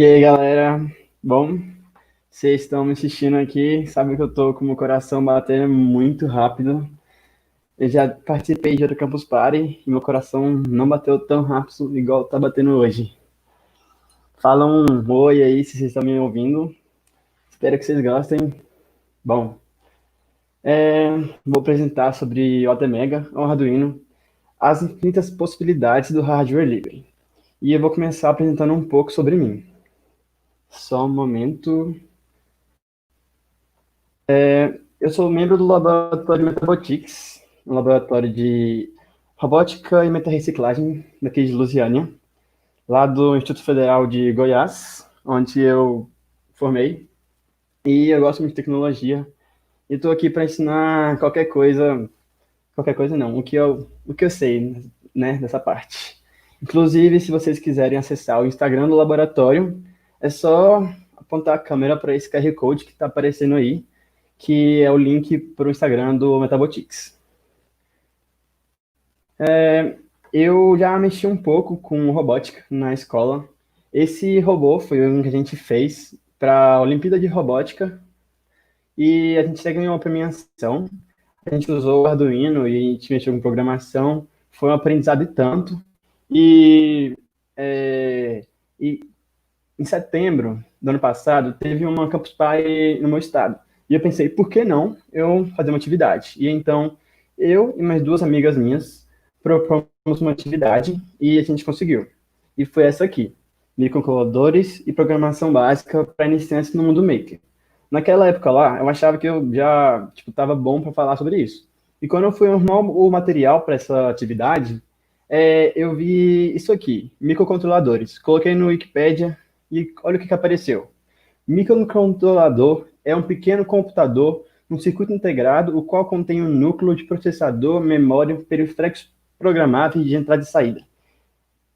E aí, galera? Bom, vocês estão me assistindo aqui, sabem que eu tô com o meu coração batendo muito rápido. Eu já participei de outro Campus Party e meu coração não bateu tão rápido igual tá batendo hoje. Fala um oi aí se vocês estão me ouvindo. Espero que vocês gostem. Bom, é, vou apresentar sobre o ATmega, o Arduino, as infinitas possibilidades do hardware livre. E eu vou começar apresentando um pouco sobre mim. Só um momento. Eu sou membro do laboratório Metabotics, um laboratório de robótica e meta-reciclagem daqui de Lusiânia, lá do Instituto Federal de Goiás, onde eu formei. E eu gosto muito de tecnologia. E estou aqui para ensinar qualquer coisa não, o que eu sei, né, dessa parte. Inclusive, se vocês quiserem acessar o Instagram do laboratório, é só apontar a câmera para esse QR Code que está aparecendo aí, que é o link para o Instagram do Metabotics. Eu já mexi um pouco com robótica na escola. Esse robô foi um que a gente fez para a Olimpíada de Robótica e a gente até ganhou uma premiação. A gente usou o Arduino e a gente mexeu com programação. Foi um aprendizado e tanto. E, é, e em setembro do ano passado, teve uma Campus Party no meu estado. E eu pensei, por que não eu fazer uma atividade? E então, eu e mais duas amigas minhas propomos uma atividade e a gente conseguiu. E foi essa aqui: microcontroladores e programação básica para iniciantes no mundo maker. Naquela época lá, eu achava que eu já estava bom para falar sobre isso. E quando eu fui arrumar o material para essa atividade, eu vi isso aqui, microcontroladores. Coloquei no Wikipedia e olha o que apareceu. Microcontrolador é um pequeno computador, um circuito integrado, o qual contém um núcleo de processador, memória, periféricos programáveis de entrada e saída.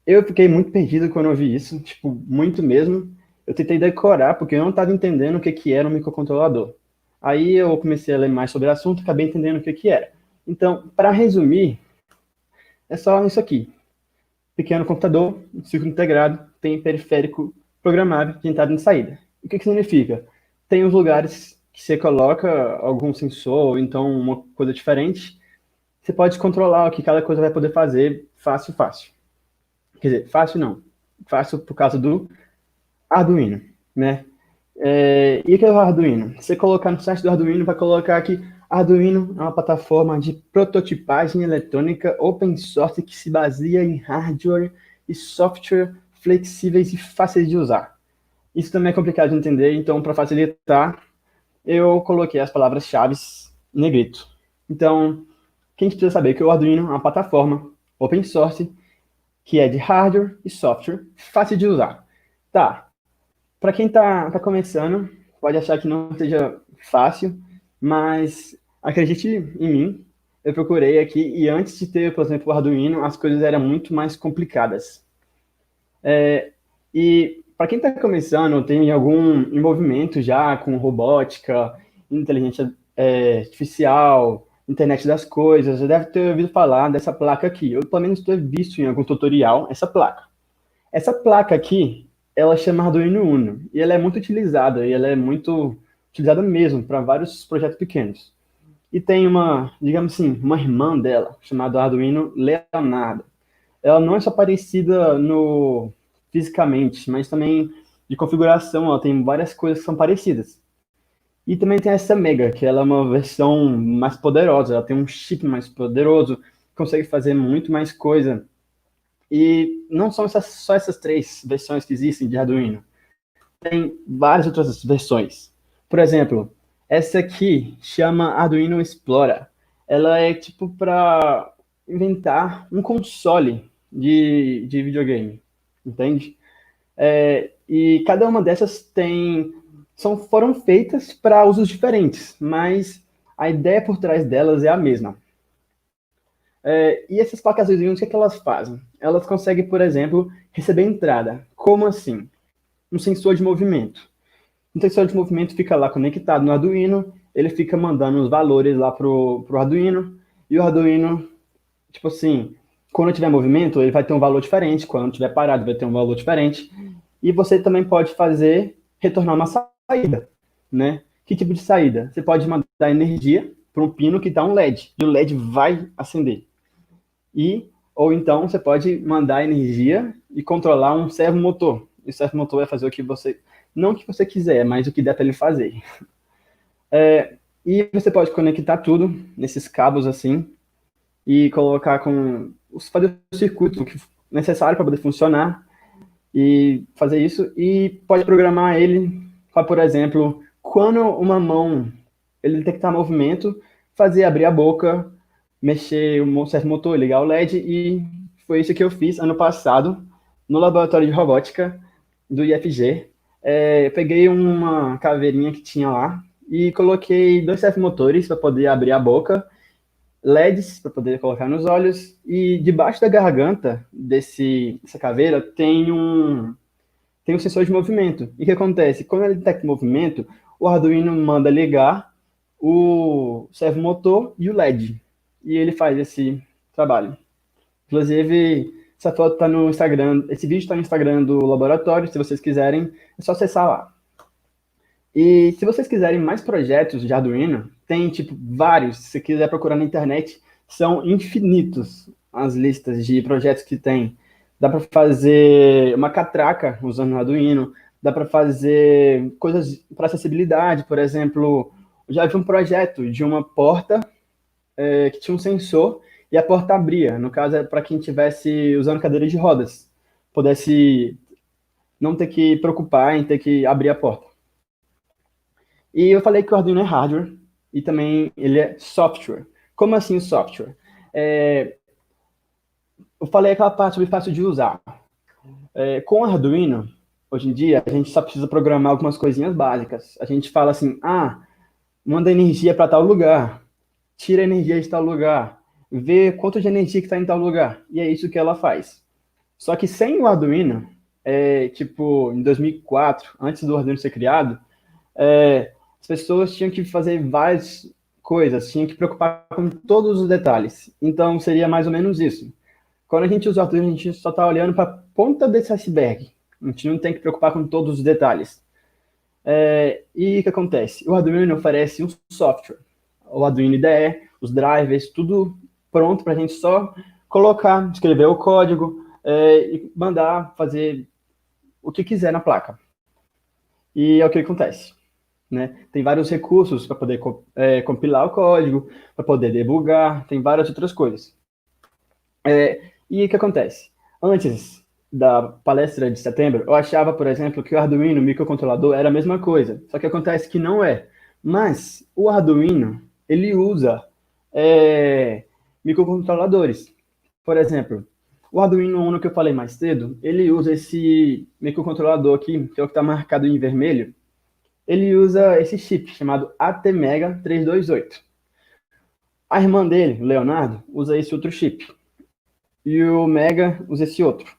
Eu fiquei muito perdido quando eu vi isso, muito mesmo. Eu tentei decorar, porque eu não estava entendendo o que era um microcontrolador. Aí eu comecei a ler mais sobre o assunto e acabei entendendo o que era. Então, para resumir, é só isso aqui. Pequeno computador, um circuito integrado, tem periférico programável de entrada e saída. O que significa? Tem os lugares que você coloca algum sensor, ou então uma coisa diferente, você pode controlar o que cada coisa vai poder fazer fácil, fácil. Quer dizer, fácil não. Fácil por causa do Arduino, né? E o que é o Arduino? Você colocar no site do Arduino, vai colocar aqui: Arduino é uma plataforma de prototipagem eletrônica open source que se baseia em hardware e software flexíveis e fáceis de usar. Isso também é complicado de entender, então, para facilitar, eu coloquei as palavras-chave em negrito. Então, quem precisa saber que o Arduino é uma plataforma open source que é de hardware e software fácil de usar. Tá, para quem tá começando, pode achar que não seja fácil, mas acredite em mim, eu procurei aqui e antes de ter, por exemplo, o Arduino, as coisas eram muito mais complicadas. E para quem está começando, tem algum envolvimento já com robótica, inteligência artificial, internet das coisas, já deve ter ouvido falar dessa placa aqui. Eu, pelo menos, ter visto em algum tutorial essa placa. Essa placa aqui, ela chama Arduino Uno, e ela é muito utilizada, e ela é muito utilizada mesmo para vários projetos pequenos. E tem uma, digamos assim, uma irmã dela, chamada Arduino Leonardo. Ela não é só parecida no fisicamente, mas também de configuração, ela tem várias coisas que são parecidas. E também tem essa Mega, que ela é uma versão mais poderosa, ela tem um chip mais poderoso, consegue fazer muito mais coisa. E não são só essas três versões que existem de Arduino. Tem várias outras versões. Por exemplo, essa aqui chama Arduino Explora. Ela é tipo para inventar um console de videogame, entende? E cada uma dessas foram feitas para usos diferentes, mas a ideia por trás delas é a mesma. E essas placas vizinhas, o que elas fazem? Elas conseguem, por exemplo, receber entrada. Como assim? Um sensor de movimento. O sensor de movimento fica lá conectado no Arduino, ele fica mandando os valores lá pro Arduino, e o Arduino, tipo assim, quando tiver movimento, ele vai ter um valor diferente, quando tiver parado, vai ter um valor diferente. E você também pode retornar uma saída, né? Que tipo de saída? Você pode mandar energia para um pino que está um LED, e o LED vai acender. Ou então você pode mandar energia e controlar um servomotor. E o servomotor vai fazer o que você, não o que você quiser, mas o que der para ele fazer. E você pode conectar tudo nesses cabos assim e colocar fazer o circuito necessário para poder funcionar e fazer isso. E pode programar ele para, por exemplo, quando uma mão ele detectar movimento, fazer abrir a boca, mexer o certo motor, ligar o LED, e foi isso que eu fiz ano passado no laboratório de robótica do IFG. Eu peguei uma caveirinha que tinha lá e coloquei 2 servomotores para poder abrir a boca, LEDs para poder colocar nos olhos, e debaixo da garganta dessa caveira tem um sensor de movimento. E o que acontece? Quando ele detecta movimento, o Arduino manda ligar o servomotor e o LED. E ele faz esse trabalho. Inclusive, essa foto está no Instagram, esse vídeo está no Instagram do laboratório, se vocês quiserem, é só acessar lá. E se vocês quiserem mais projetos de Arduino, tem tipo vários, se você quiser procurar na internet, são infinitos as listas de projetos que tem. Dá para fazer uma catraca usando o Arduino, dá para fazer coisas para acessibilidade, por exemplo, eu já vi um projeto de uma porta que tinha um sensor e a porta abria. No caso, é para quem estivesse usando cadeira de rodas, pudesse não ter que preocupar em ter que abrir a porta. E eu falei que o Arduino é hardware e também ele é software. Como assim o software? Eu falei aquela parte sobre fácil de usar. Com o Arduino, hoje em dia, a gente só precisa programar algumas coisinhas básicas. A gente fala assim, manda energia para tal lugar, tira energia de tal lugar, vê quanto de energia que está em tal lugar. E é isso que ela faz. Só que sem o Arduino, tipo, em 2004, antes do Arduino ser criado, as pessoas tinham que fazer várias coisas, tinham que preocupar com todos os detalhes. Então, seria mais ou menos isso. Quando a gente usa o Arduino, a gente só está olhando para a ponta desse iceberg. A gente não tem que preocupar com todos os detalhes. E o que acontece? O Arduino oferece um software. O Arduino IDE, os drivers, tudo pronto para a gente só colocar, escrever o código e mandar fazer o que quiser na placa. E é o que acontece. Né? Tem vários recursos para poder compilar o código, para poder debugar, tem várias outras coisas. E o que acontece? Antes da palestra de setembro, eu achava, por exemplo, que o Arduino, o microcontrolador, era a mesma coisa. Só que acontece que não é. Mas o Arduino, ele usa microcontroladores. Por exemplo, o Arduino Uno que eu falei mais cedo, ele usa esse microcontrolador aqui, que é o que está marcado em vermelho. Ele usa esse chip chamado ATmega 328. A irmã dele, o Leonardo, usa esse outro chip. E o Mega usa esse outro.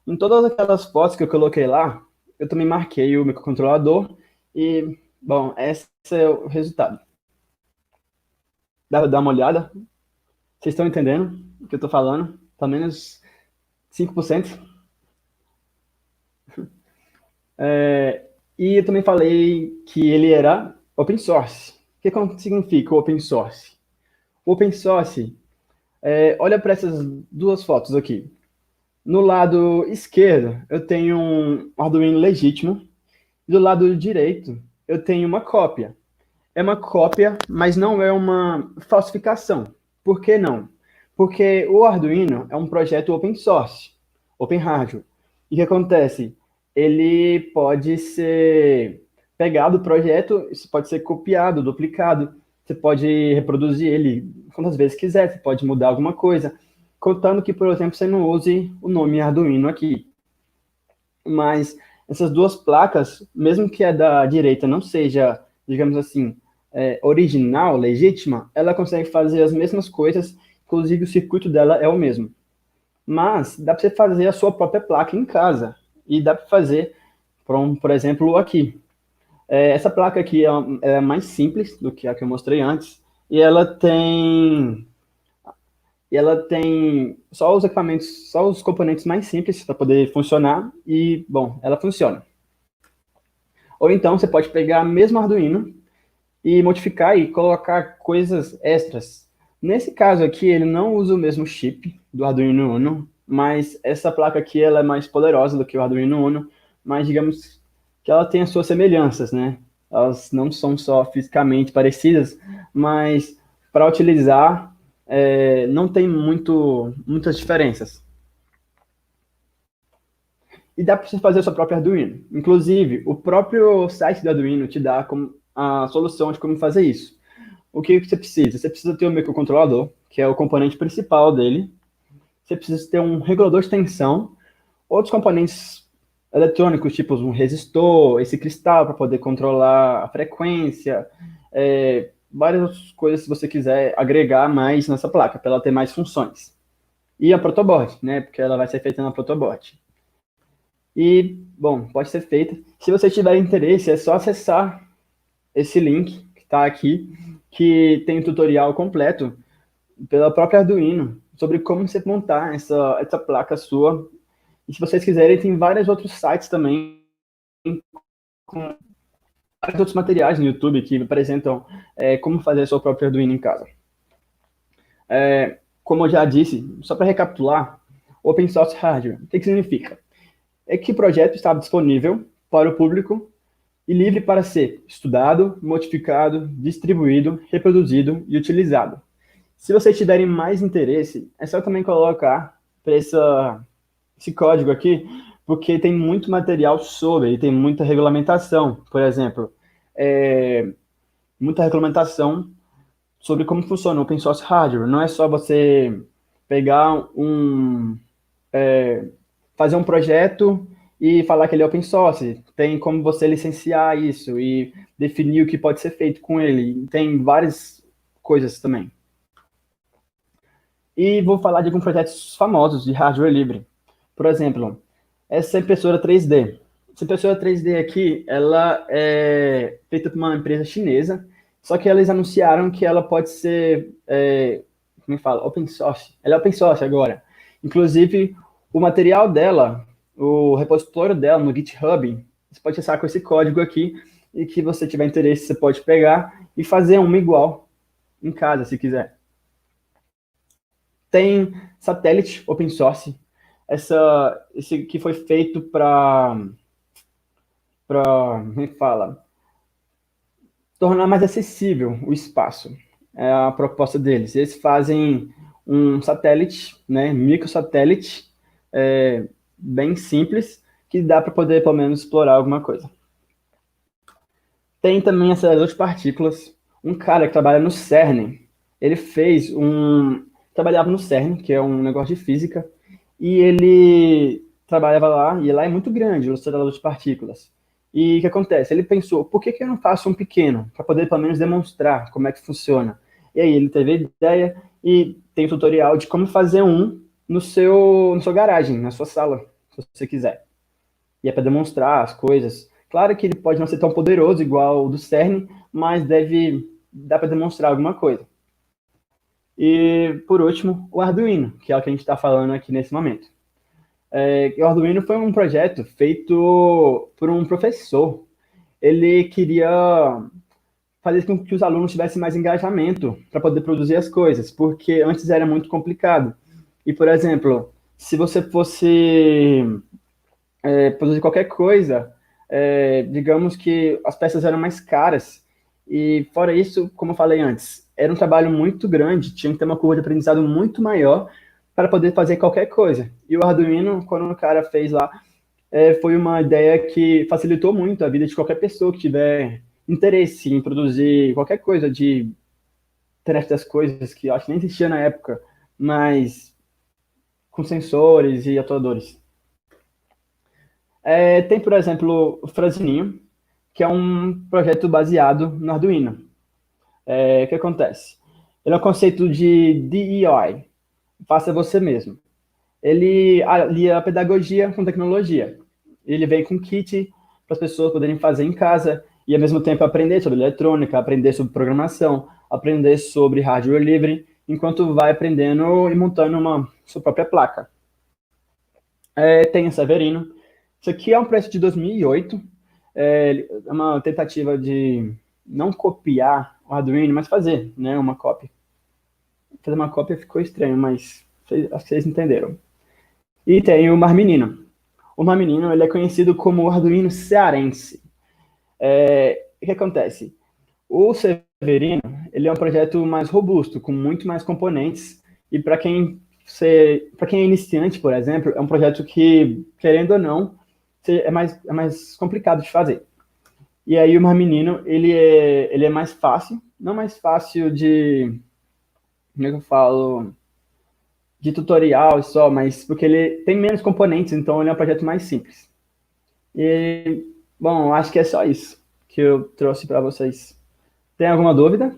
Em todas aquelas fotos que eu coloquei lá, eu também marquei o microcontrolador e, bom, esse é o resultado. Dá pra dar uma olhada? Vocês estão entendendo o que eu tô falando? Pelo menos 5%. E eu também falei que ele era open source. O que significa o open source? O open source, olha para essas duas fotos aqui. No lado esquerdo, eu tenho um Arduino legítimo. E do lado direito, eu tenho uma cópia. É uma cópia, mas não é uma falsificação. Por que não? Porque o Arduino é um projeto open source, open hardware. E o que acontece? Ele pode ser pegado do projeto, isso pode ser copiado, duplicado. Você pode reproduzir ele quantas vezes quiser, você pode mudar alguma coisa, contando que, por exemplo, você não use o nome Arduino aqui. Mas essas duas placas, mesmo que a da direita não seja, digamos assim, original, legítima, ela consegue fazer as mesmas coisas, inclusive o circuito dela é o mesmo. Mas dá para você fazer a sua própria placa em casa. E dá para fazer, por exemplo, aqui. Essa placa aqui é mais simples do que a que eu mostrei antes. E ela tem e ela tem só os equipamentos, só os componentes mais simples para poder funcionar e, bom, ela funciona. Ou então você pode pegar mesmo Arduino e modificar e colocar coisas extras. Nesse caso aqui, ele não usa o mesmo chip do Arduino Uno, mas essa placa aqui ela é mais poderosa do que o Arduino Uno, mas digamos que ela tem as suas semelhanças, né? Elas não são só fisicamente parecidas, mas para utilizar não tem muitas diferenças. E dá para você fazer o seu próprio Arduino. Inclusive, o próprio site do Arduino te dá a solução de como fazer isso. O que você precisa? Você precisa ter um microcontrolador, que é o componente principal dele. Você precisa ter um regulador de tensão, outros componentes eletrônicos, tipo um resistor, esse cristal para poder controlar a frequência, várias outras coisas se você quiser agregar mais nessa placa, para ela ter mais funções. E a protoboard, né? Porque ela vai ser feita na protoboard. E, bom, pode ser feita. Se você tiver interesse, é só acessar esse link que está aqui, que tem um tutorial completo pela própria Arduino sobre como você montar essa placa sua. E se vocês quiserem, tem vários outros sites também com vários outros materiais no YouTube que apresentam como fazer a sua própria Arduino em casa. Como eu já disse, só para recapitular, Open Source Hardware, o que significa? É que o projeto está disponível para o público e livre para ser estudado, modificado, distribuído, reproduzido e utilizado. Se vocês tiverem mais interesse, é só também colocar para esse código aqui, porque tem muito material sobre, e tem muita regulamentação, por exemplo, muita regulamentação sobre como funciona o Open Source Hardware. Não é só você pegar fazer um projeto e falar que ele é open source. Tem como você licenciar isso e definir o que pode ser feito com ele. Tem várias coisas também. E vou falar de alguns projetos famosos de hardware livre. Por exemplo, essa impressora 3D. Essa impressora 3D aqui, ela é feita por uma empresa chinesa, só que eles anunciaram que ela pode ser, como é que fala? Open source. Ela é open source agora. Inclusive, o material dela, o repositório dela no GitHub, você pode acessar com esse código aqui, e que você tiver interesse, você pode pegar e fazer uma igual em casa, se quiser. Tem satélite open source, esse que foi feito como é que fala? Tornar mais acessível o espaço. É a proposta deles. Eles fazem um satélite, né, microsatélite, bem simples, que dá para poder, pelo menos, explorar alguma coisa. Tem também acelerador de partículas. Um cara que trabalha no CERN, ele trabalhava no CERN, que é um negócio de física, e ele trabalhava lá, e lá é muito grande, o acelerador de partículas. E o que acontece? Ele pensou, por que eu não faço um pequeno, para poder pelo menos demonstrar como é que funciona? E aí ele teve a ideia e tem um tutorial de como fazer um na sua garagem, na sua sala, se você quiser. E é para demonstrar as coisas. Claro que ele pode não ser tão poderoso igual o do CERN, mas dá para demonstrar alguma coisa. E, por último, o Arduino, que é o que a gente está falando aqui nesse momento. O Arduino foi um projeto feito por um professor. Ele queria fazer com que os alunos tivessem mais engajamento para poder produzir as coisas, porque antes era muito complicado. E, por exemplo, se você fosse produzir qualquer coisa, digamos que as peças eram mais caras. E fora isso, como eu falei antes, era um trabalho muito grande, tinha que ter uma curva de aprendizado muito maior para poder fazer qualquer coisa. E o Arduino, quando o cara fez lá, foi uma ideia que facilitou muito a vida de qualquer pessoa que tiver interesse em produzir qualquer coisa de internet das coisas, que eu acho que nem existia na época, mas com sensores e atuadores. Tem, por exemplo, o Franzininho, que é um projeto baseado no Arduino. O que acontece? Ele é um conceito de DIY, faça você mesmo. Ele alia a pedagogia com tecnologia. Ele vem com kit para as pessoas poderem fazer em casa e, ao mesmo tempo, aprender sobre eletrônica, aprender sobre programação, aprender sobre hardware livre enquanto vai aprendendo e montando sua própria placa. Tem o Severino. Isso aqui é um projeto de 2008. É uma tentativa de não copiar o Arduino, mas fazer, né, uma cópia. Fazer uma cópia ficou estranho, mas acho que vocês entenderam. E tem o Mar Menino. O Mar Menino, ele é conhecido como o Arduino cearense. O que acontece? O Severino, ele é um projeto mais robusto, com muito mais componentes, e para quem é iniciante, por exemplo, é um projeto que, querendo ou não, é mais complicado de fazer. E aí o Mar Menino, ele é mais fácil, não mais fácil de, como é que eu falo, de tutorial só, mas porque ele tem menos componentes, então ele é um projeto mais simples. E, bom, acho que é só isso que eu trouxe para vocês. Tem alguma dúvida?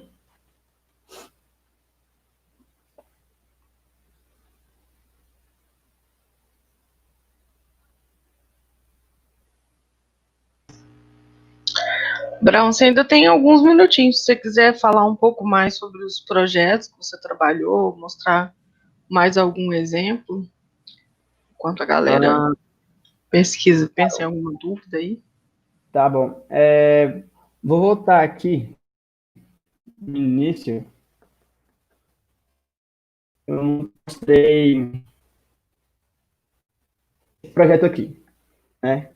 Brown, você ainda tem alguns minutinhos. Se você quiser falar um pouco mais sobre os projetos que você trabalhou, mostrar mais algum exemplo, enquanto a galera Ah, pesquisa, pensa em alguma dúvida aí. tá bom. Vou voltar aqui no início. Eu mostrei esse projeto aqui, né?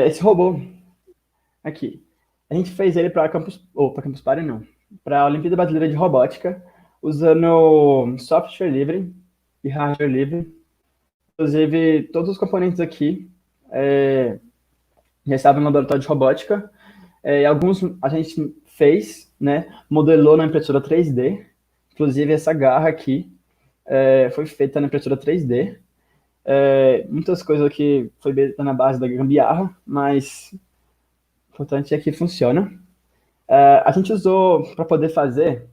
Esse robô aqui. A gente fez ele para Campus Party não, para a Olimpíada Brasileira de Robótica, usando software livre e hardware livre. Inclusive, todos os componentes aqui já estavam no laboratório de robótica. Alguns a gente fez, né? Modelou na impressora 3D. Inclusive, essa garra aqui foi feita na impressora 3D. Muitas coisas aqui foi feita na base da gambiarra, mas o importante é que funciona. A gente usou, para poder fazer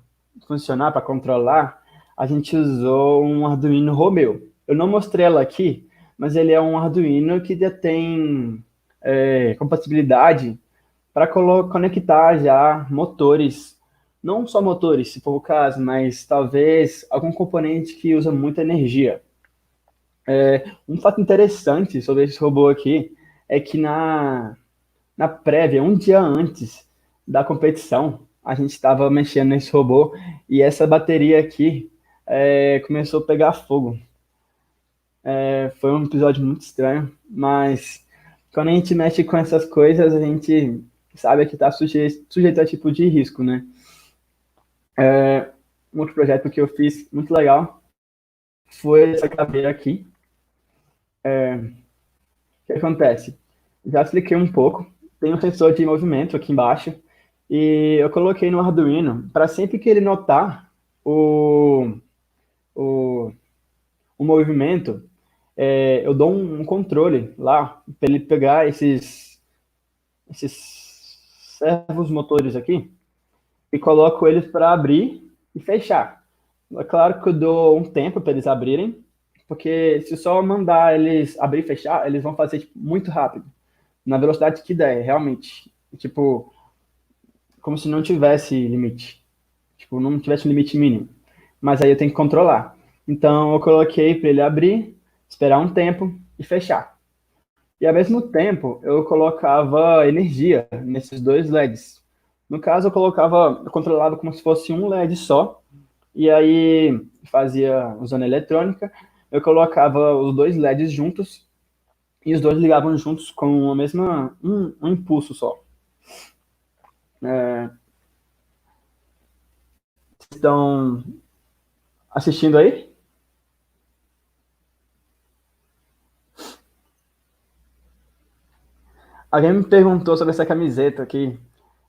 funcionar, para controlar, a gente usou um Arduino Romeo. Eu não mostrei ela aqui, mas ele é um Arduino que já tem compatibilidade para conectar já motores, não só motores, se for o caso, mas talvez algum componente que usa muita energia. Um fato interessante sobre esse robô aqui é que na prévia, um dia antes da competição, a gente estava mexendo nesse robô e essa bateria aqui começou a pegar fogo. Foi um episódio muito estranho, mas quando a gente mexe com essas coisas, a gente sabe que está sujeito a tipo de risco, né? Um outro projeto que eu fiz muito legal foi essa cadeira aqui. O que acontece? Já expliquei um pouco. Tem um sensor de movimento aqui embaixo e eu coloquei no Arduino para sempre que ele notar o, o, o movimento, eu dou um controle lá para ele pegar esses servos motores aqui e coloco eles para abrir e fechar. É claro que eu dou um tempo para eles abrirem, porque se só mandar eles abrir e fechar, eles vão fazer tipo, muito rápido, na velocidade que der, realmente. Tipo, como se não tivesse limite. Tipo, não tivesse um limite mínimo. Mas aí eu tenho que controlar. Então eu coloquei para ele abrir, esperar um tempo e fechar. E ao mesmo tempo eu colocava energia nesses dois LEDs. No caso eu controlava como se fosse um LED só. E aí fazia usando eletrônica, eu colocava os dois LEDs juntos e os dois ligavam juntos com um impulso só. Estão assistindo aí? Alguém me perguntou sobre essa camiseta aqui,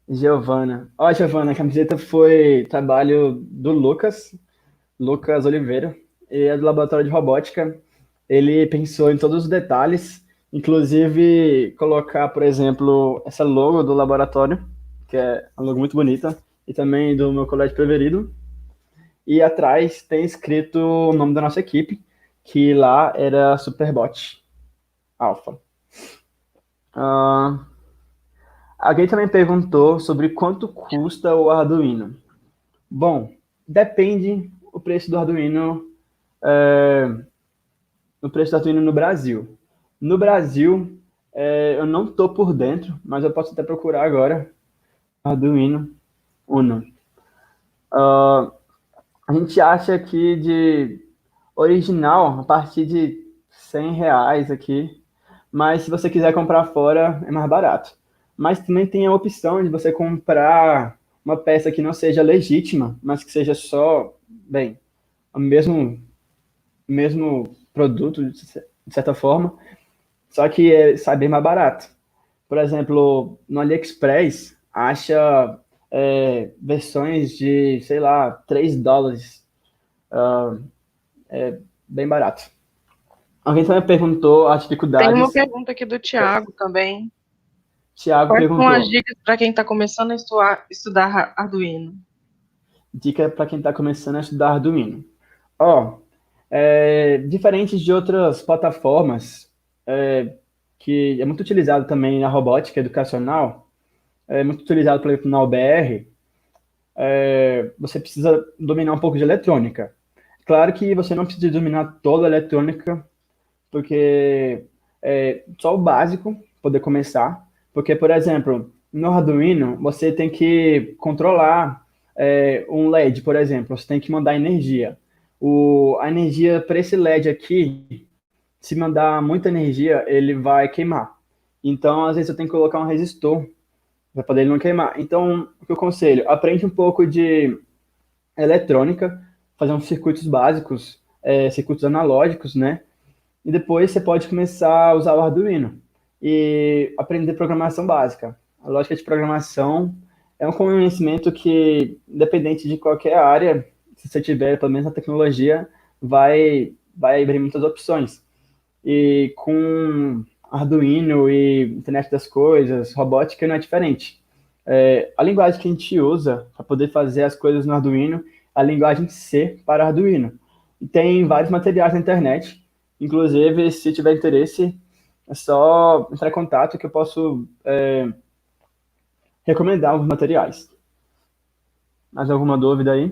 Giovana. Ó, Giovana, a camiseta foi trabalho do Lucas Oliveira, ele é do Laboratório de Robótica. Ele pensou em todos os detalhes, inclusive colocar, por exemplo, essa logo do laboratório, que é uma logo muito bonita, e também do meu colégio preferido. E atrás tem escrito o nome da nossa equipe, que lá era Superbot Alpha. Ah, alguém também perguntou sobre quanto custa o Arduino. Bom, depende preço do Arduino, é, o preço do Arduino no Brasil. No Brasil, eu não estou por dentro, mas eu posso até procurar agora. Arduino Uno. A gente acha aqui de original a partir de R$ 100 aqui, mas se você quiser comprar fora é mais barato. Mas também tem a opção de você comprar uma peça que não seja legítima, mas que seja só, bem, o mesmo produto, de certa forma, só que sai bem mais barato. Por exemplo, no AliExpress, acha versões de, sei lá, US$ 3. Bem barato. Alguém também perguntou as Tem uma dificuldades. pergunta aqui do Tiago também. Tiago Quais são as perguntou. dicas para quem está começando a estudar Arduino? Dica para quem está começando a estudar Arduino. Ó, diferente de outras plataformas, que é muito utilizado também na robótica educacional, é muito utilizado, por exemplo, na UBR, você precisa dominar um pouco de eletrônica. Claro que você não precisa dominar toda a eletrônica, porque só o básico, poder começar. Porque, por exemplo, no Arduino, você tem que controlar um LED, por exemplo, você tem que mandar energia. A energia para esse LED aqui, se mandar muita energia, ele vai queimar. Então, às vezes, eu tenho que colocar um resistor para poder ele não queimar. Então, o que eu aconselho? Aprende um pouco de eletrônica, fazer uns circuitos básicos, circuitos analógicos, né? E depois você pode começar a usar o Arduino e aprender programação básica. A lógica de programação é um conhecimento que, independente de qualquer área, se você tiver, pelo menos na tecnologia, vai abrir muitas opções. E com Arduino e internet das coisas, robótica não é diferente. A linguagem que a gente usa para poder fazer as coisas no Arduino é a linguagem C para Arduino. E tem vários materiais na internet. Inclusive, se tiver interesse, é só entrar em contato que eu posso recomendar alguns materiais. Mais alguma dúvida aí?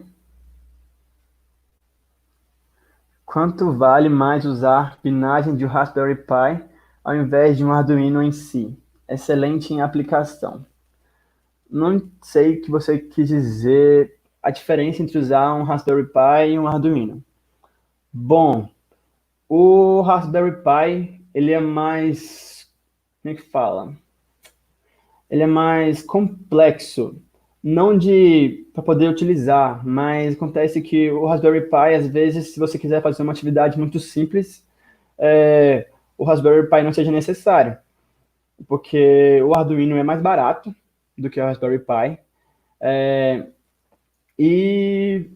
Quanto vale mais usar pinagem de um Raspberry Pi ao invés de um Arduino em si? Excelente em aplicação. Não sei o que você quis dizer, a diferença entre usar um Raspberry Pi e um Arduino. Bom, o Raspberry Pi, ele é mais, como é que fala? Ele é mais complexo, não de para poder utilizar, mas acontece que o Raspberry Pi, às vezes, se você quiser fazer uma atividade muito simples, o Raspberry Pi não seja necessário, porque o Arduino é mais barato do que o Raspberry Pi, e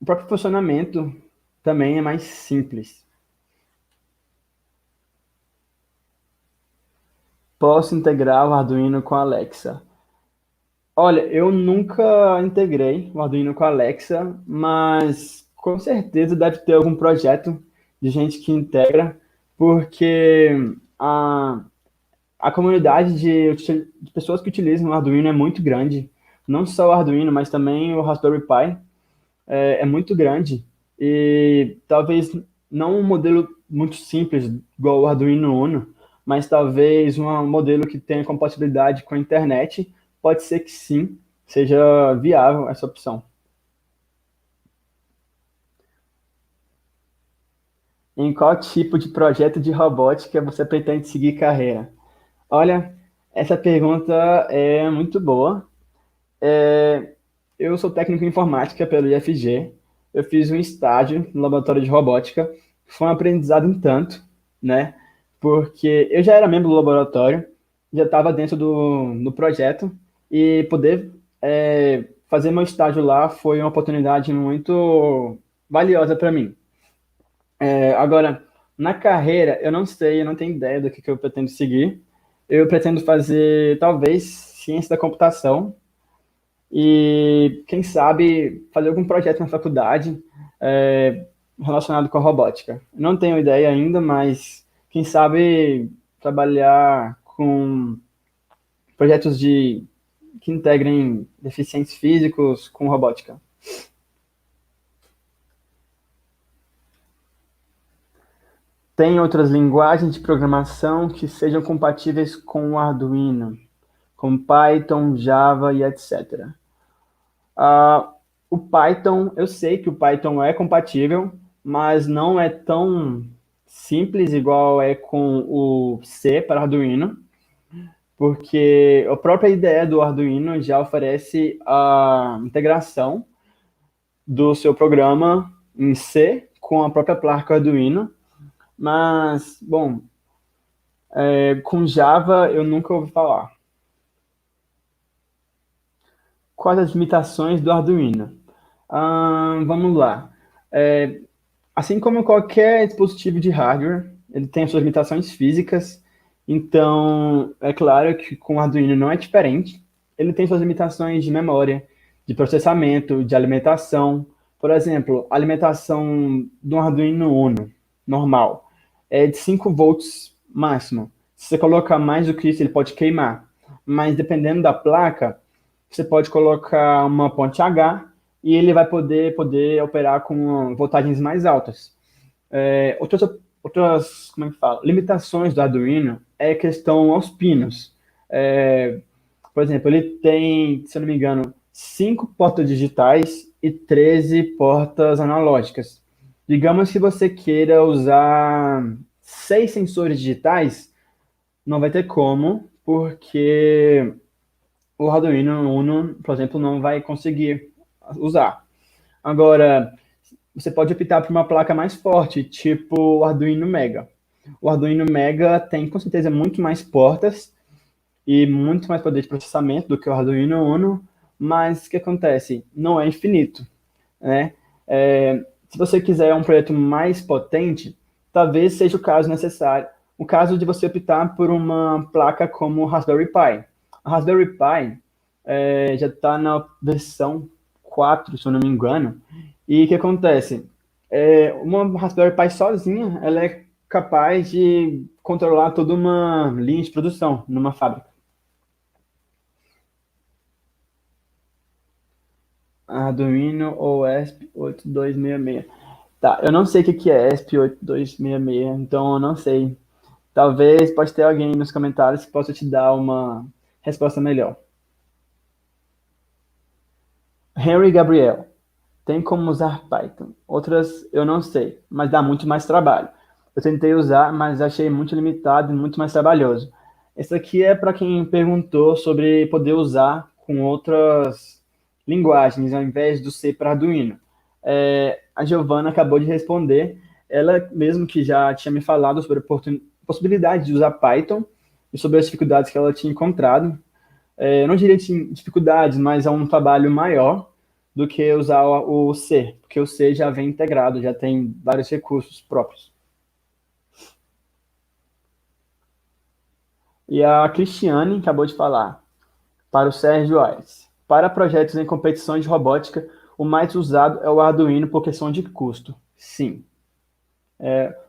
o próprio funcionamento também é mais simples. Posso integrar o Arduino com a Alexa? Olha, eu nunca integrei o Arduino com a Alexa, mas com certeza deve ter algum projeto de gente que integra, porque a, a comunidade de pessoas que utilizam o Arduino é muito grande. Não só o Arduino, mas também o Raspberry Pi é muito grande. E talvez não um modelo muito simples, igual o Arduino Uno, mas talvez um modelo que tenha compatibilidade com a internet. Pode ser que sim, seja viável essa opção. Em qual tipo de projeto de robótica você pretende seguir carreira? Olha, essa pergunta é muito boa. Eu sou técnico em informática pelo IFG. Eu fiz um estágio no laboratório de robótica. Foi um aprendizado em tanto, né? Porque eu já era membro do laboratório, já estava dentro do projeto e poder fazer meu estágio lá foi uma oportunidade muito valiosa para mim. Agora, na carreira, eu não sei, eu não tenho ideia do que eu pretendo seguir. Eu pretendo fazer, talvez, ciência da computação e, quem sabe, fazer algum projeto na faculdade relacionado com a robótica. Não tenho ideia ainda, mas quem sabe trabalhar com projetos que integrem deficientes físicos com robótica. Tem outras linguagens de programação que sejam compatíveis com o Arduino, como Python, Java e etc. Ah, o Python, eu sei que o Python é compatível, mas não é tão simples igual é com o C para Arduino, porque a própria ideia do Arduino já oferece a integração do seu programa em C com a própria placa Arduino, mas, bom, com Java eu nunca ouvi falar. Quais as limitações do Arduino? Vamos lá. É, assim como qualquer dispositivo de hardware, ele tem as suas limitações físicas, então é claro que com o Arduino não é diferente. Ele tem suas limitações de memória, de processamento, de alimentação. Por exemplo, a alimentação do Arduino Uno normal é de 5 volts máximo. Se você colocar mais do que isso, ele pode queimar. Mas dependendo da placa, você pode colocar uma ponte H e ele vai poder operar com voltagens mais altas. Outras como é que fala? Limitações do Arduino é questão aos pinos. É, por exemplo, ele tem, se eu não me engano, 5 portas digitais e 13 portas analógicas. Digamos que você queira usar 6 sensores digitais, não vai ter como, porque o Arduino Uno, por exemplo, não vai conseguir usar. Agora, você pode optar por uma placa mais forte, tipo o Arduino Mega. O Arduino Mega tem com certeza muito mais portas e muito mais poder de processamento do que o Arduino Uno, mas o que acontece? Não é infinito, né? Se você quiser um projeto mais potente, talvez seja o caso necessário, o caso de você optar por uma placa como o Raspberry Pi. A Raspberry Pi já está na versão 4, se eu não me engano, e o que acontece? Uma Raspberry Pi sozinha, ela é capaz de controlar toda uma linha de produção numa fábrica. Arduino ou ESP8266. Tá, eu não sei o que que é ESP8266, então eu não sei. Talvez pode ter alguém nos comentários que possa te dar uma resposta melhor. Henry Gabriel, tem como usar Python? Outras eu não sei, mas dá muito mais trabalho. Eu tentei usar, mas achei muito limitado e muito mais trabalhoso. Esse aqui é para quem perguntou sobre poder usar com outras linguagens ao invés do C para Arduino. A Giovana acabou de responder, ela mesmo que já tinha me falado sobre a possibilidade de usar Python e sobre as dificuldades que ela tinha encontrado. Eu não diria de dificuldades, mas é um trabalho maior do que usar o C, porque o C já vem integrado, já tem vários recursos próprios. E a Cristiane acabou de falar, para o Sérgio Aires. Para projetos em competições de robótica, o mais usado é o Arduino por questão de custo. Sim.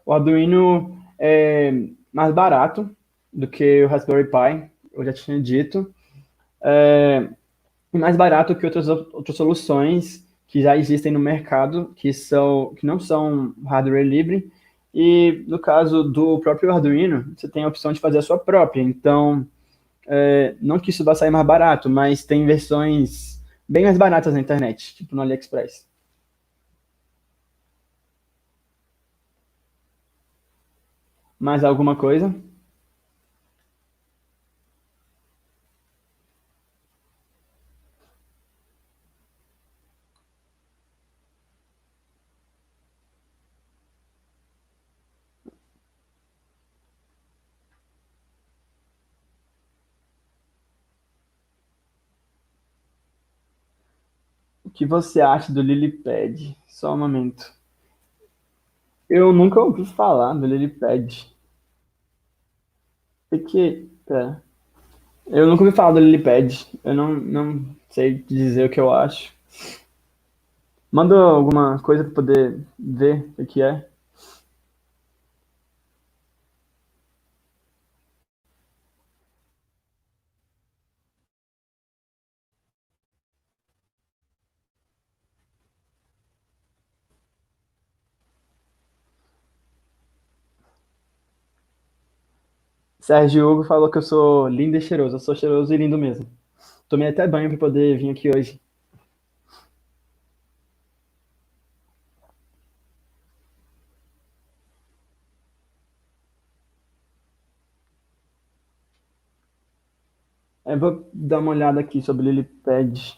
O Arduino é mais barato do que o Raspberry Pi, eu já tinha dito. E mais barato que outras soluções que já existem no mercado, que não são hardware livre. E no caso do próprio Arduino, você tem a opção de fazer a sua própria. Então, não que isso vá sair mais barato, mas tem versões bem mais baratas na internet, tipo no AliExpress. Mais alguma coisa? O que você acha do Lilypad? Só um momento. Eu nunca ouvi falar do Lilypad. Pera. Eu nunca ouvi falar do Lilypad. Eu não sei dizer o que eu acho. Manda alguma coisa para poder ver o que é. Sérgio Hugo falou que eu sou lindo e cheiroso. Eu sou cheiroso e lindo mesmo. Tomei até banho para poder vir aqui hoje. Eu vou dar uma olhada aqui sobre o Lilipad.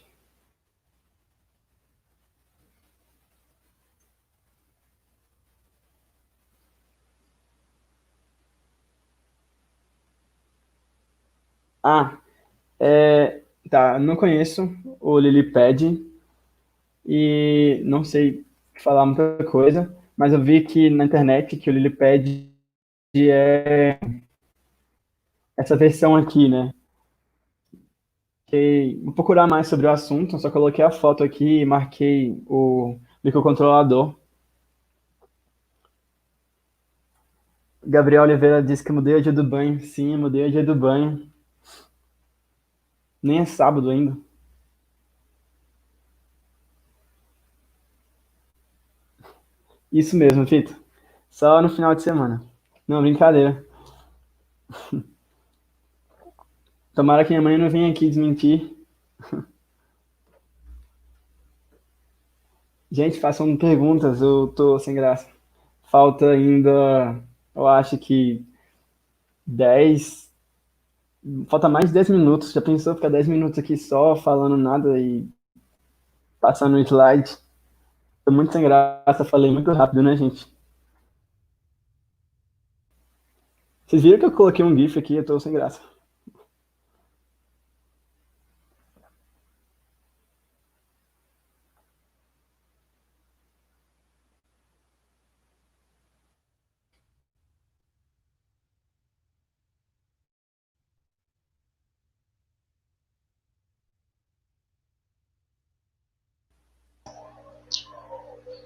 Ah, tá. Não conheço o Lilipad e não sei falar muita coisa, mas eu vi que na internet que o Lilipad é essa versão aqui, né? Vou procurar mais sobre o assunto, só coloquei a foto aqui e marquei o microcontrolador. Gabriel Oliveira disse que mudei o dia do banho. Sim, mudei o dia do banho. Nem é sábado ainda. Isso mesmo, Fito. Só no final de semana. Não, brincadeira. Tomara que minha mãe não venha aqui desmentir. Gente, façam perguntas, eu tô sem graça. Falta ainda, eu acho que 10. Falta mais de 10 minutos. Já pensou ficar 10 minutos aqui só falando nada e passando o slide? Tô muito sem graça, falei muito rápido, né, gente? Vocês viram que eu coloquei um GIF aqui, eu tô sem graça.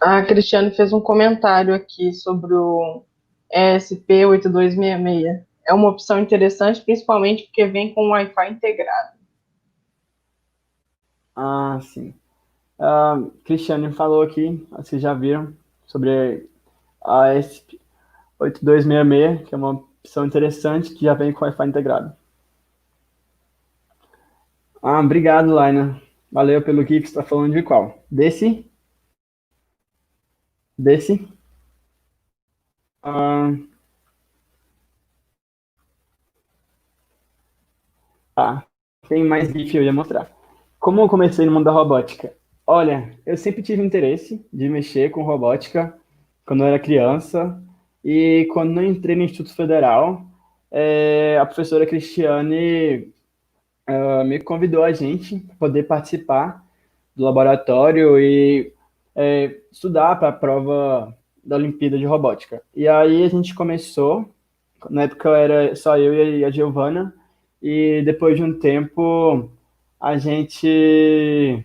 A Cristiane fez um comentário aqui sobre o ESP8266. É uma opção interessante, principalmente porque vem com Wi-Fi integrado. Ah, sim. A Cristiane falou aqui, vocês já viram, sobre a ESP8266, que é uma opção interessante que já vem com Wi-Fi integrado. Ah, obrigado, Laina. Valeu pelo GIF, você está falando de qual? Desse? Desse? Ah, tá. Tem mais GIF eu ia mostrar. Como eu comecei no mundo da robótica? Olha, eu sempre tive interesse de mexer com robótica quando eu era criança e quando eu entrei no Instituto Federal, a professora Cristiane me convidou a gente para poder participar do laboratório e estudar para a prova da Olimpíada de Robótica. E aí a gente começou, na época era só eu e a Giovana, e a gente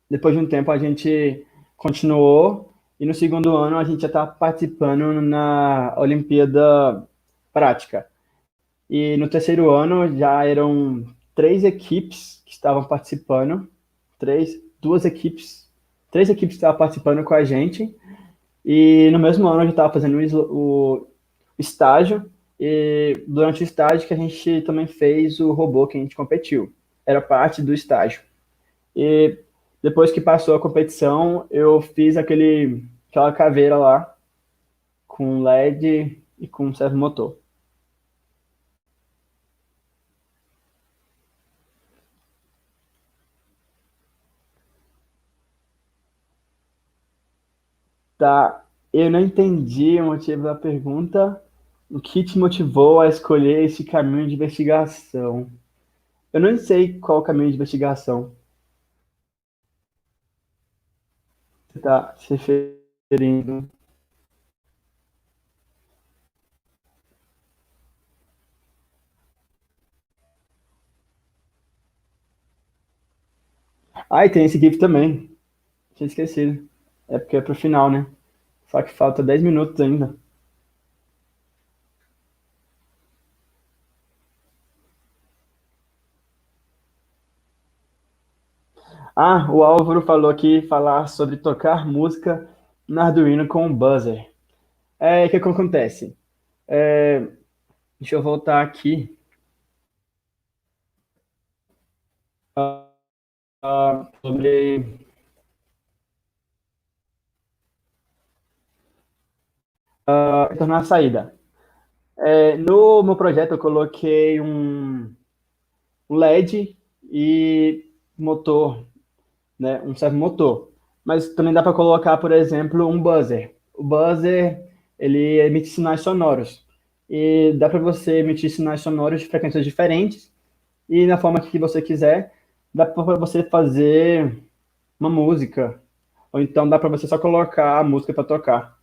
depois de um tempo a gente continuou e no segundo ano a gente já está participando na Olimpíada Prática. E no terceiro ano já eram 3 equipes que estavam participando, três equipes que estavam participando com a gente. E no mesmo ano a gente estava fazendo o estágio, e durante o estágio que a gente também fez o robô que a gente competiu. Era parte do estágio. E depois que passou a competição, eu fiz aquela caveira lá, com LED e com servomotor. Tá, eu não entendi o motivo da pergunta. O que te motivou a escolher esse caminho de investigação? Eu não sei qual o caminho de investigação você está se referindo. Ah, e tem esse GIF também. Tinha esquecido. É porque é pro final, né? Só que falta 10 minutos ainda. Ah, o Álvaro falou aqui falar sobre tocar música no Arduino com o buzzer. O que acontece? Deixa eu voltar aqui. Sobre tornar a saída. No meu projeto, eu coloquei um LED e motor, né? Um servo motor. Mas também dá para colocar, por exemplo, um buzzer. O buzzer, ele emite sinais sonoros. E dá para você emitir sinais sonoros de frequências diferentes e na forma que você quiser. Dá para você fazer uma música. Ou então dá para você só colocar a música para tocar.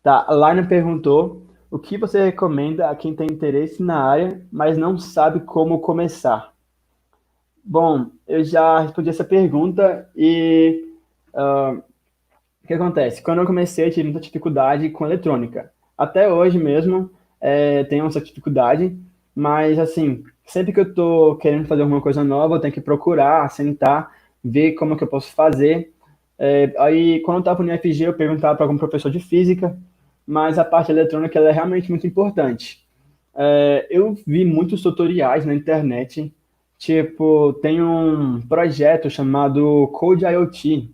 Tá, a Laina perguntou o que você recomenda a quem tem interesse na área, mas não sabe como começar. Bom, eu já respondi essa pergunta e o que acontece? Quando eu comecei, eu tive muita dificuldade com eletrônica. Até hoje mesmo, tenho essa dificuldade, mas assim, sempre que eu estou querendo fazer alguma coisa nova, eu tenho que procurar, sentar, ver como que eu posso fazer. Aí, quando eu estava no IFG, eu perguntava para algum professor de física, mas a parte eletrônica ela é realmente muito importante. Eu vi muitos tutoriais na internet, tipo, tem um projeto chamado Code IoT.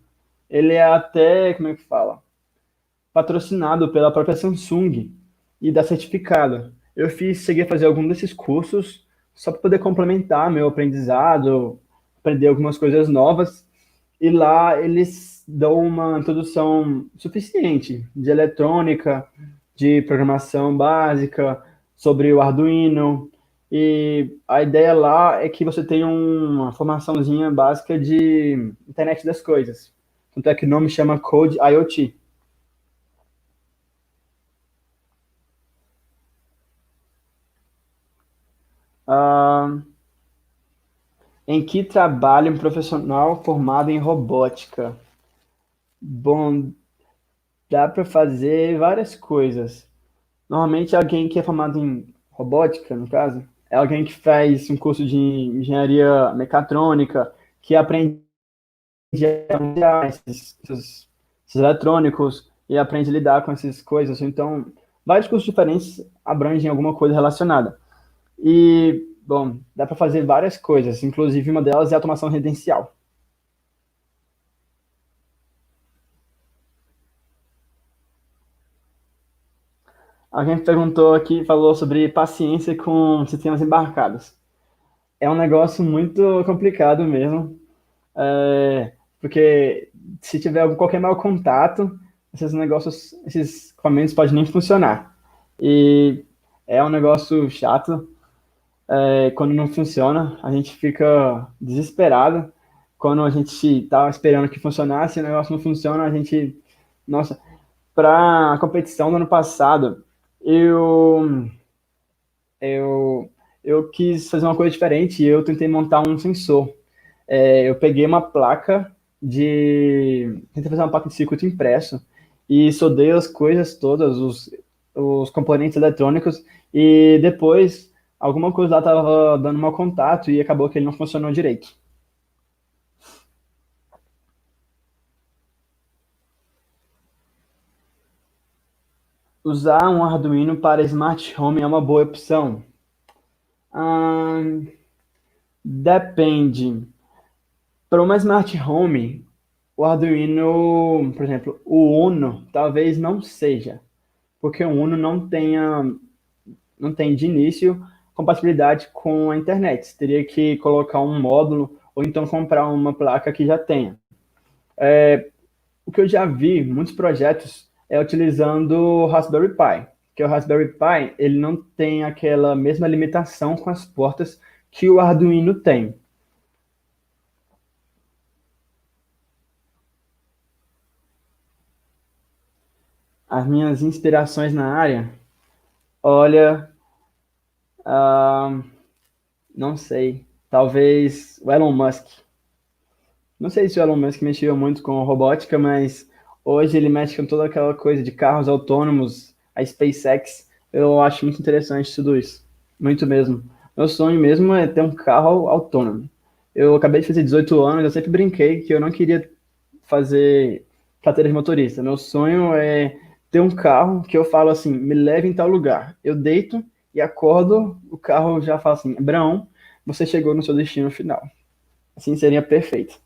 Ele é até, como é que fala? Patrocinado pela própria Samsung e dá certificado. Cheguei a fazer algum desses cursos só para poder complementar meu aprendizado, aprender algumas coisas novas. E lá eles dão uma introdução suficiente de eletrônica, de programação básica, sobre o Arduino. E a ideia lá é que você tenha uma formaçãozinha básica de internet das coisas. Tanto é que o nome chama Code IoT. Ah, em que trabalha um profissional formado em robótica? Bom, dá para fazer várias coisas. Normalmente, alguém que é formado em robótica, no caso, é alguém que faz um curso de engenharia mecatrônica, que aprende a usar esses eletrônicos e aprende a lidar com essas coisas. Então, vários cursos diferentes abrangem alguma coisa relacionada. E, bom, dá para fazer várias coisas, inclusive uma delas é automação residencial. Alguém perguntou aqui, falou sobre paciência com sistemas embarcados. É um negócio muito complicado mesmo, porque se tiver qualquer mau contato, esses negócios, esses equipamentos podem nem funcionar. E é um negócio chato, quando não funciona, a gente fica desesperado. Quando a gente está esperando que funcionasse, e o negócio não funciona, a gente, nossa, para a competição do ano passado, eu, eu, eu quis fazer uma coisa diferente e eu tentei montar um sensor. Eu peguei uma placa tentei fazer uma placa de circuito impresso e soldei as coisas todas, os componentes eletrônicos e depois alguma coisa lá estava dando mau contato e acabou que ele não funcionou direito. Usar um Arduino para Smart Home é uma boa opção? Ahn, depende. Para uma Smart Home, o Arduino, por exemplo, o Uno, talvez não seja, porque o Uno não tem de início compatibilidade com a internet. Você teria que colocar um módulo ou então comprar uma placa que já tenha. O que eu já vi, muitos projetos, é utilizando o Raspberry Pi, que o Raspberry Pi ele não tem aquela mesma limitação com as portas que o Arduino tem. As minhas inspirações na área, olha, ah, não sei, talvez o Elon Musk. Não sei se o Elon Musk mexia muito com robótica, mas hoje ele mexe com toda aquela coisa de carros autônomos, a SpaceX. Eu acho muito interessante tudo isso. Muito mesmo. Meu sonho mesmo é ter um carro autônomo. Eu acabei de fazer 18 anos, eu sempre brinquei que eu não queria fazer carteira de motorista. Meu sonho é ter um carro que eu falo assim, me leve em tal lugar. Eu deito e acordo, o carro já fala assim, Brão, você chegou no seu destino final. Assim seria perfeito.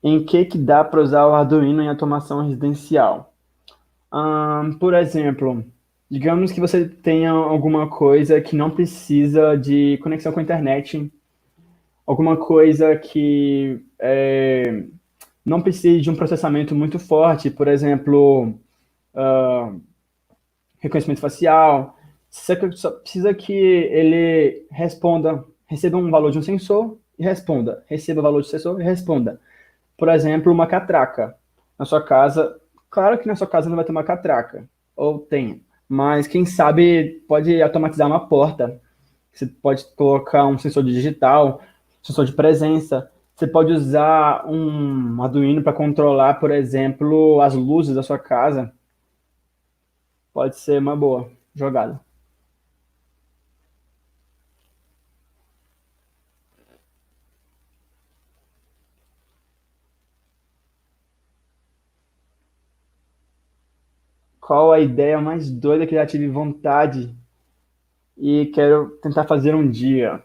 Em que dá para usar o Arduino em automação residencial? Por exemplo, digamos que você tenha alguma coisa que não precisa de conexão com a internet, alguma coisa que não precise de um processamento muito forte, por exemplo, reconhecimento facial. Você só precisa que ele responda, receba um valor de um sensor e responda, receba o valor de sensor e responda. Por exemplo, uma catraca. Na sua casa, claro que na sua casa não vai ter uma catraca, ou tem, mas quem sabe pode automatizar uma porta. Você pode colocar um sensor digital, sensor de presença. Você pode usar um Arduino para controlar, por exemplo, as luzes da sua casa. Pode ser uma boa jogada. Qual a ideia mais doida que já tive vontade e quero tentar fazer um dia?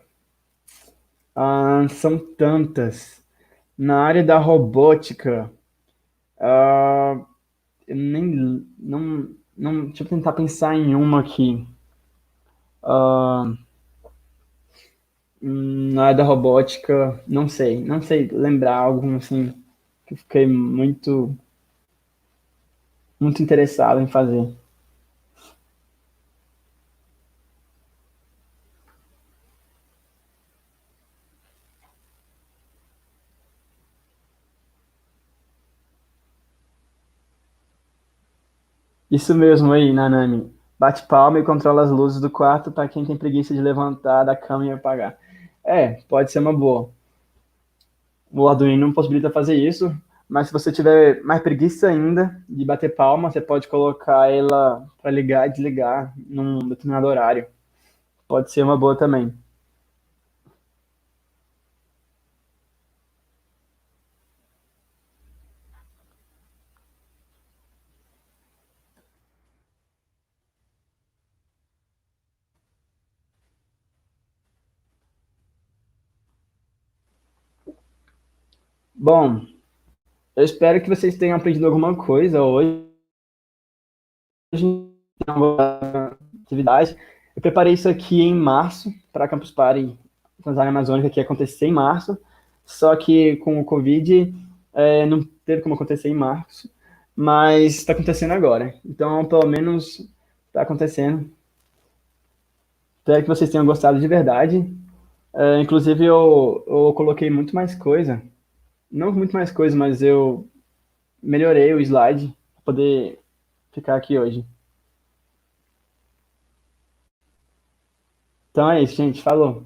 São tantas. Na área da robótica, eu nem, não, deixa eu tentar pensar em uma aqui. Na área da robótica, não sei lembrar algo assim que eu fiquei muito interessado em fazer. Isso mesmo aí, Nanami. Bate palma e controla as luzes do quarto para quem tem preguiça de levantar da cama e apagar. É, pode ser uma boa. O Arduino não possibilita fazer isso, mas se você tiver mais preguiça ainda de bater palma, você pode colocar ela para ligar e desligar num determinado horário. Pode ser uma boa também. Bom, eu espero que vocês tenham aprendido alguma coisa hoje na atividade. Eu preparei isso aqui em março para a Campus Party Transalha Amazônica, que ia acontecer em março, só que com o Covid não teve como acontecer em março, mas está acontecendo agora. Então, pelo menos está acontecendo. Espero que vocês tenham gostado de verdade. Inclusive, eu coloquei muito mais coisa. Não muito mais coisa, mas eu melhorei o slide para poder ficar aqui hoje. Então é isso, gente. Falou.